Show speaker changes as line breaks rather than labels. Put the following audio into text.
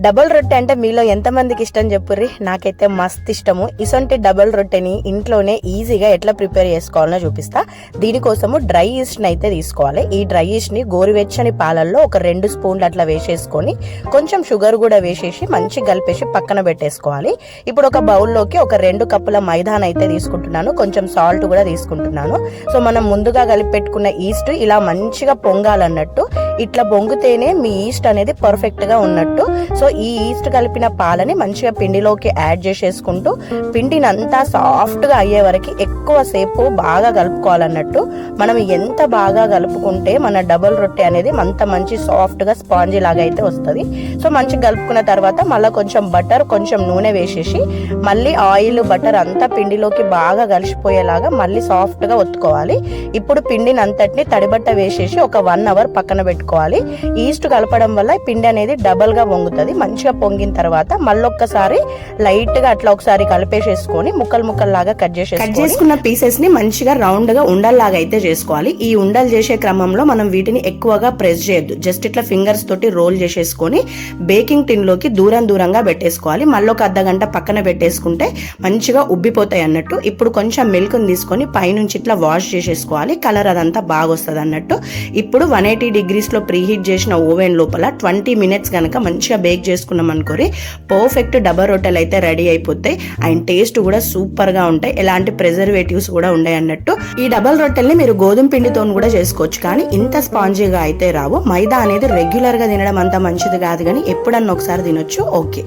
Double రొట్టె అంటే మీలో ఎంతమందికి ఇష్టం చెప్పుర్రి. నాకైతే మస్తు ఇష్టము. ఇసొంటి డబుల్ రొట్టెని ఇంట్లోనే ఈజీగా ఎట్లా ప్రిపేర్ చేసుకోవాలో చూపిస్తా. దీనికోసము డ్రై ఈస్ట్ని అయితే తీసుకోవాలి. ఈ డ్రై ఈస్ట్ని గోరువెచ్చని పాలల్లో ఒక 2 స్పూన్లు అట్లా వేసేసుకొని కొంచెం షుగర్ కూడా వేసేసి మంచిగా కలిపేసి పక్కన పెట్టేసుకోవాలి. ఇప్పుడు ఒక బౌల్లోకి ఒక 2 కప్పుల మైదాన్ అయితే తీసుకుంటున్నాను, కొంచెం సాల్ట్ కూడా తీసుకుంటున్నాను. సో మనం ముందుగా కలిపి పెట్టుకున్న ఈస్ట్ ఇలా మంచిగా పొంగాలన్నట్టు, ఇట్లా పొంగితేనే మీ ఈస్ట్ అనేది పర్ఫెక్ట్ గా ఉన్నట్టు. సో ఈ ఈస్ట్ కలిపిన పాలని మంచిగా పిండిలోకి యాడ్ చేసేసుకుంటూ పిండిని అంతా సాఫ్ట్ గా అయ్యే వరకు ఎక్కువ సేపు బాగా కలుపుకోవాలన్నట్టు. మనం ఎంత బాగా కలుపుకుంటే మన డబుల్ రొట్టె అనేది అంత మంచి సాఫ్ట్ గా స్పాంజీ లాగా అయితే వస్తుంది. సో మంచిగా కలుపుకున్న తర్వాత మళ్ళీ కొంచెం బటర్, కొంచెం నూనె వేసేసి మళ్ళీ ఆయిల్ బటర్ అంతా పిండిలోకి బాగా కలిసిపోయేలాగా మళ్ళీ సాఫ్ట్ గా ఒత్తుకోవాలి. ఇప్పుడు పిండిని అంతటిని తడిబట్ట వేసేసి ఒక 1 అవర్ పక్కన పెట్టుకోవాలి. ఈస్ట్ కలపడం వల్ల పిండి అనేది డబల్ గా పొంగుతుంది. మంచిగా పొంగిన తర్వాత మళ్ళొక్కసారి లైట్ గా అట్లా ఒకసారి కలిపేసేసుకొని ముక్కలు లాగా కట్ చేసుకున్న పీసెస్ ని మంచిగా రౌండ్ గా ఉండల్లాగా అయితే చేసుకోవాలి. ఈ ఉండలు చేసే క్రమంలో మనం వీటిని ఎక్కువగా ప్రెస్ చేయొద్దు. జస్ట్ ఇట్లా ఫింగర్స్ తోటి రోల్ చేసేసుకొని బేకింగ్ టిన్ లోకి దూరంగా పెట్టేసుకోవాలి. మళ్ళీ ఒక అర్ధగంట పక్కన పెట్టేసుకుంటే మంచిగా ఉబ్బిపోతాయి అన్నట్టు. ఇప్పుడు కొంచెం మిల్క్ తీసుకొని పైనుంచి ఇట్లా వాష్ చేసేసుకోవాలి. కలర్ అదంతా బాగా వస్తుంది అన్నట్టు. ఇప్పుడు 180 degrees లో ప్రీహీట్ చేసిన ఓవెన్ లోపల 20 minutes కనుక మంచిగా బేక్ చేసుకున్నాం అనుకోరి పర్ఫెక్ట్ డబల్ రొట్టెలు అయితే రెడీ అయిపోతాయి. అండ్ టేస్ట్ కూడా సూపర్ గా ఉంటాయి. ఎలాంటి ప్రిజర్వేటివ్స్ కూడా ఉన్నాయి అన్నట్టు. ఈ డబల్ రొట్టెల్ని మీరు గోధుమ పిండితో కూడా చేసుకోవచ్చు, కానీ ఇంత స్పాంజీగా అయితే రావు. మైదా అనేది రెగ్యులర్ గా తినడం అంత మంచిది కాదు, కానీ ఎప్పుడన్నా ఒకసారి తినొచ్చు. ఓకే.